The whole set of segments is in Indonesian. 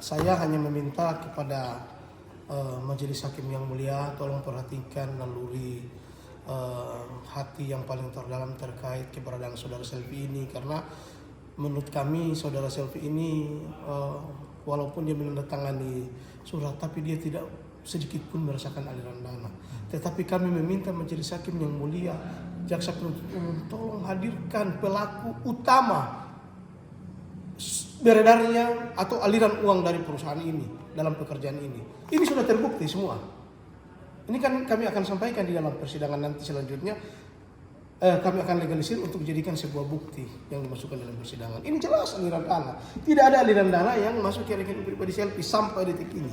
Saya hanya meminta kepada Majelis Hakim yang mulia, tolong perhatikan naluri hati yang paling terdalam terkait keberadaan saudara Selvi ini, karena menurut kami saudara Selvi ini walaupun dia menandatangani surat, tapi dia tidak sedikit pun merasakan aliran dana. Tetapi kami meminta Majelis Hakim yang mulia, jaksa penuntut umum, tolong hadirkan pelaku utama beredarnya atau aliran uang dari perusahaan ini dalam pekerjaan ini. Ini sudah terbukti semua. Ini kan kami akan sampaikan di dalam persidangan nanti selanjutnya. Kami akan legalisir untuk dijadikan sebuah bukti yang dimasukkan dalam persidangan. Ini jelas aliran dana. Tidak ada aliran dana yang masuk ke rekening pribadi Selvi sampai detik ini.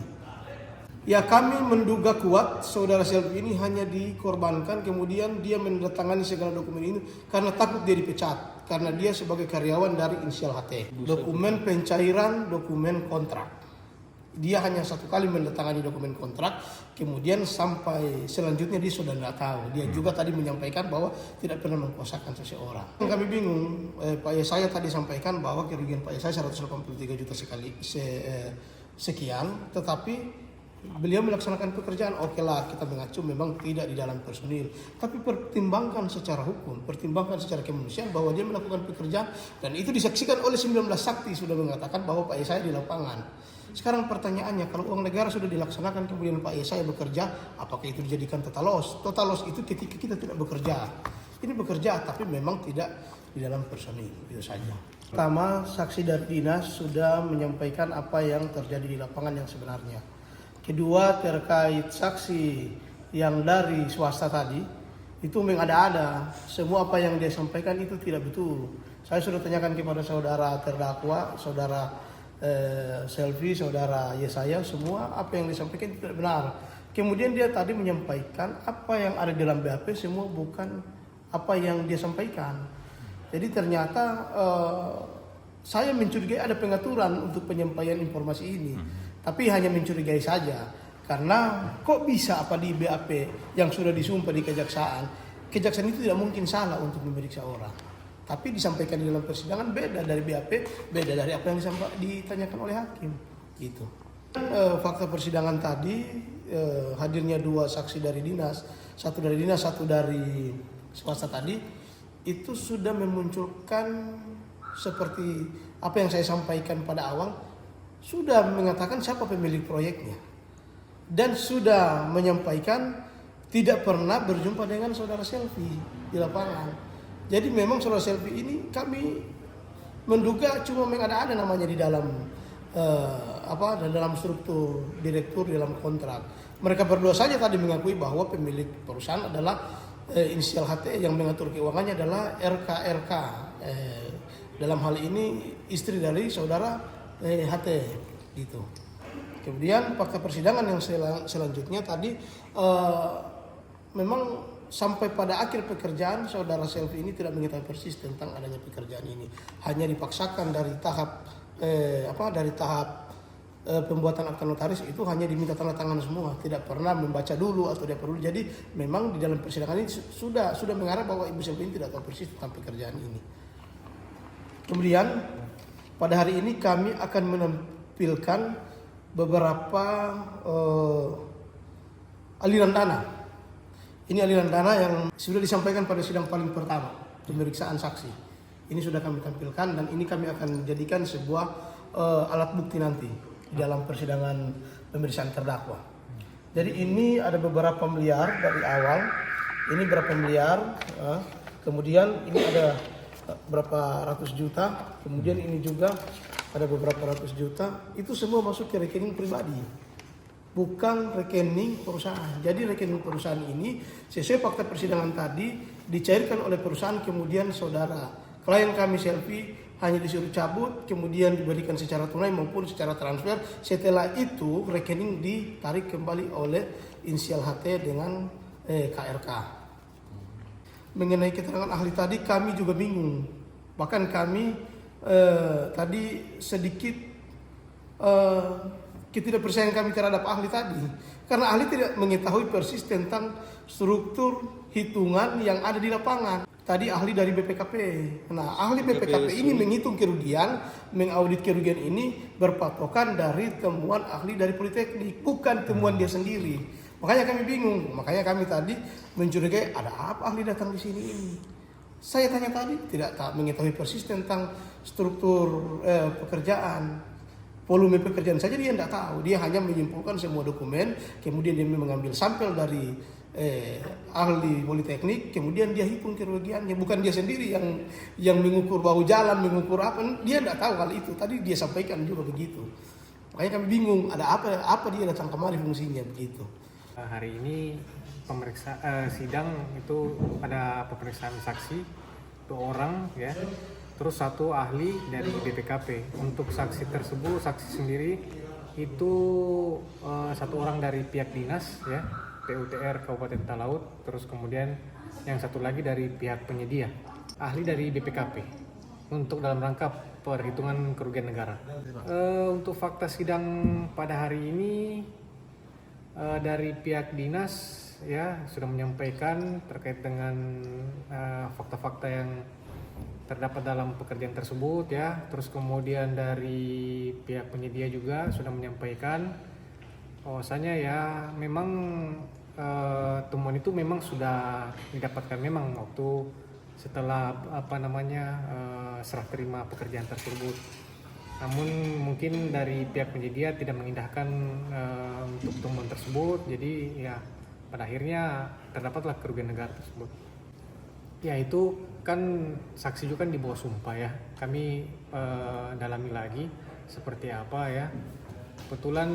Ya, kami menduga kuat saudara Selvi ini hanya dikorbankan, kemudian dia menandatangani segala dokumen ini karena takut dia dipecat, karena dia sebagai karyawan dari inisial HT. Dokumen pencairan, dokumen kontrak. Dia hanya satu kali menandatangani dokumen kontrak, kemudian sampai selanjutnya dia sudah tidak tahu. Dia juga tadi menyampaikan bahwa tidak pernah mengkuasakan seseorang. Kami bingung, Pak Yesaya tadi sampaikan bahwa kerugian Pak Yesaya 183 juta sekian, tetapi beliau melaksanakan pekerjaan, oke lah, kita mengacu memang tidak di dalam personil, tapi pertimbangkan secara hukum, pertimbangkan secara kemanusiaan bahwa dia melakukan pekerjaan, dan itu disaksikan oleh 19 saksi sudah mengatakan bahwa Pak Yesaya di lapangan. Sekarang pertanyaannya, kalau uang negara sudah dilaksanakan kemudian Pak Yesaya bekerja, apakah itu dijadikan total loss? Total loss itu ketika kita tidak bekerja. Ini bekerja tapi memang tidak di dalam personil, itu saja. Pertama, saksi dari dinas sudah menyampaikan apa yang terjadi di lapangan yang sebenarnya. Kedua, terkait saksi yang dari swasta tadi, itu mengada-ada. Semua apa yang dia sampaikan itu tidak betul. Saya sudah tanyakan kepada saudara terdakwa, saudara Selvi, saudara Yesaya, semua apa yang disampaikan itu tidak benar. Kemudian dia tadi menyampaikan apa yang ada di dalam BAP semua bukan apa yang dia sampaikan. Jadi ternyata saya mencurigai ada pengaturan untuk penyampaian informasi ini. Tapi hanya mencurigai saja, karena kok bisa apa di BAP yang sudah disumpah di kejaksaan itu tidak mungkin salah untuk memeriksa orang. Tapi disampaikan di dalam persidangan beda dari BAP, beda dari apa yang ditanyakan oleh hakim. Gitu. Fakta persidangan tadi hadirnya dua saksi dari dinas, satu dari dinas, satu dari swasta tadi, itu sudah memunculkan seperti apa yang saya sampaikan pada awal. Sudah mengatakan siapa pemilik proyeknya, dan sudah menyampaikan tidak pernah berjumpa dengan saudara Selvi di lapangan. Jadi memang saudara Selvi ini kami menduga cuma mengada-ada namanya di dalam dalam struktur direktur dalam kontrak. Mereka berdua saja tadi mengakui bahwa pemilik perusahaan adalah inisial HT, yang mengatur keuangannya adalah RKRK. Dalam hal ini istri dari saudara HT gitu. Kemudian fakta persidangan yang selanjutnya tadi memang sampai pada akhir pekerjaan saudara Selvi ini tidak mengetahui persis tentang adanya pekerjaan ini. Hanya dipaksakan dari tahap pembuatan akta notaris itu hanya diminta tanda tangan semua, tidak pernah membaca dulu atau dia perlu. Jadi memang di dalam persidangan ini sudah mengarah bahwa Ibu Selvi ini tidak tahu persis tentang pekerjaan ini. Kemudian pada hari ini kami akan menampilkan beberapa aliran dana. Ini aliran dana yang sudah disampaikan pada sidang paling pertama, pemeriksaan saksi. Ini sudah kami tampilkan, dan ini kami akan jadikan sebuah alat bukti nanti di dalam persidangan pemeriksaan terdakwa. Jadi ini ada beberapa miliar dari awal. Ini berapa miliar, kemudian ini ada berapa ratus juta, kemudian ini juga ada beberapa ratus juta. Itu semua masuk ke rekening pribadi, bukan rekening perusahaan. Jadi rekening perusahaan ini sesuai fakta persidangan tadi dicairkan oleh perusahaan, kemudian saudara klien kami Selvi hanya disuruh cabut, kemudian diberikan secara tunai maupun secara transfer. Setelah itu rekening ditarik kembali oleh inisial HT dengan KRK. Mengenai keterangan ahli tadi kami juga bingung. Bahkan kami tadi sedikit ketidakpercayaan kami terhadap ahli tadi, karena ahli tidak mengetahui persis tentang struktur hitungan yang ada di lapangan. tadi ahli dari BPKP. Nah, ahli BPKP ini menghitung kerugian, mengaudit kerugian ini berpatokan dari temuan ahli dari Politeknik, bukan temuan dia sendiri. Makanya kami bingung, makanya kami tadi mencurigai ada apa ahli datang di sini ini. Saya tanya tadi tidak mengetahui persis tentang struktur pekerjaan, volume pekerjaan saja dia tidak tahu. Dia hanya menyimpulkan semua dokumen, kemudian dia mengambil sampel dari ahli Politeknik, kemudian dia hitung kerugiannya. Bukan dia sendiri yang mengukur bahu jalan, mengukur apa, dia tidak tahu hal itu. Tadi dia sampaikan juga begitu. Makanya kami bingung, ada apa dia datang kemari fungsinya begitu. Hari ini sidang itu ada pemeriksaan saksi 2 orang ya, terus 1 ahli dari BPKP. Untuk saksi tersebut, saksi sendiri itu 1 orang dari pihak dinas ya, PUTR Kabupaten Talaut, terus kemudian yang 1 lagi dari pihak penyedia, ahli dari BPKP untuk dalam rangka perhitungan kerugian negara. Untuk fakta sidang pada hari ini dari pihak dinas ya sudah menyampaikan terkait dengan fakta-fakta yang terdapat dalam pekerjaan tersebut ya. Terus kemudian dari pihak penyedia juga sudah menyampaikan bahwasanya ya memang temuan itu memang sudah didapatkan memang waktu setelah serah terima pekerjaan tersebut. Namun mungkin dari pihak penyedia tidak mengindahkan untuk temuan tersebut, jadi ya pada akhirnya terdapatlah kerugian negara tersebut. Ya itu kan saksi juga kan di bawah sumpah ya, kami dalami lagi seperti apa ya. Kebetulan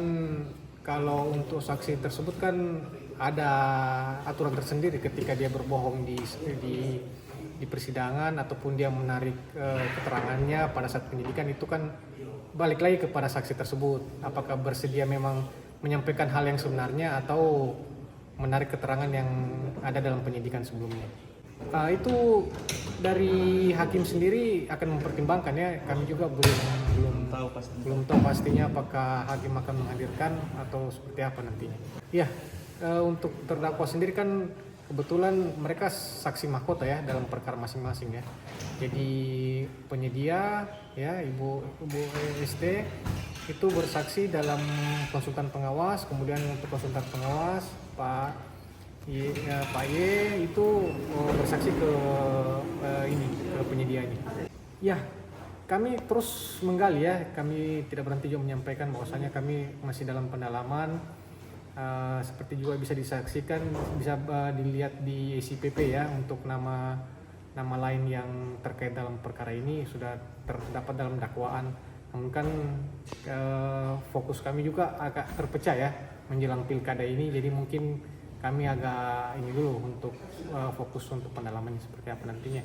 kalau untuk saksi tersebut kan ada aturan tersendiri ketika dia berbohong di persidangan ataupun dia menarik keterangannya pada saat penyidikan, itu kan balik lagi kepada saksi tersebut apakah bersedia memang menyampaikan hal yang sebenarnya atau menarik keterangan yang ada dalam penyidikan sebelumnya. Itu dari hakim sendiri akan mempertimbangkan ya, kami juga belum tahu pastinya apakah hakim akan menghadirkan atau seperti apa nantinya. Ya, untuk terdakwa sendiri kan kebetulan mereka saksi mahkota ya dalam perkara masing-masing ya. Jadi penyedia ya Ibu ST itu bersaksi dalam konsultan pengawas, kemudian untuk konsultan pengawas Pak Y itu bersaksi ke penyedia ini. Ya, kami terus menggali ya, kami tidak berhenti juga menyampaikan bahwasanya kami masih dalam pendalaman. Seperti juga bisa disaksikan, bisa dilihat di SIPP ya, untuk nama lain yang terkait dalam perkara ini sudah terdapat dalam dakwaan. Namun kan fokus kami juga agak terpecah ya menjelang pilkada ini, jadi mungkin kami agak ini dulu untuk fokus untuk pendalaman seperti apa nantinya.